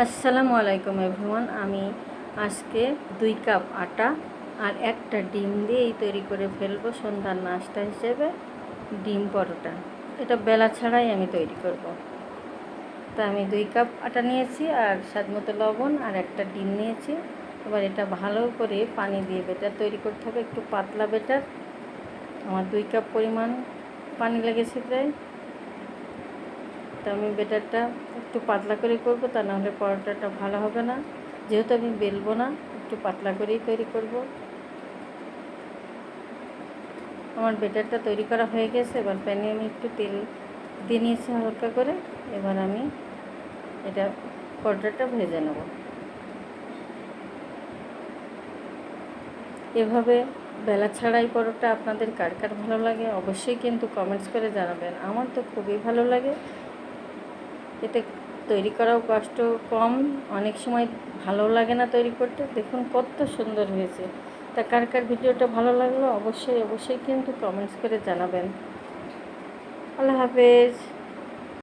আসসালামু আলাইকুম এভরিওয়ান। আমি আজকে 2 কাপ আটা আর একটা ডিম দিয়েই তৈরি করে ফেলবো সন্ধ্যার নাস্তা হিসেবে ডিম পরোটা। এটা বেলা ছাড়াই আমি তৈরি করব। তা আমি 2 কাপ আটা নিয়েছি আর স্বাদমতো লবণ আর একটা ডিম নিয়েছি। এবার এটা ভালো করে পানি দিয়ে ব্যাটার তৈরি করতে হবে, একটু পাতলা ব্যাটার। আমার 2 কাপ পরিমাণ পানি লেগেছে প্রায়। তো আমি ব্যাটারটা একটু পাতলা করে করব, তা নাহলে পরোটাটা ভালো হবে না। যেহেতু আমি বেলবো না, একটু পাতলা করেই তৈরি করব। আমার ব্যাটারটা তৈরি করা হয়ে গেছে। এবার প্যানে আমি একটু তেল দিয়ে নিয়েছি হালকা করে। এবার আমি এটা পরোটাটা ভেজে নেব। এভাবে বেলা ছাড়াই পরোটা আপনাদের কার কার ভালো লাগে অবশ্যই কিন্তু কমেন্টস করে জানাবেন। আমার তো খুবই ভালো লাগে। এতে তৈরি করাও কষ্ট কম, অনেক সময় ভালো লাগে না তৈরি করতে। দেখুন কত সুন্দর হয়েছে। তা কার কার ভিডিওটা ভালো লাগলো অবশ্যই কিন্তু কমেন্টস করে জানাবেন। আল্লাহ হাফেজ।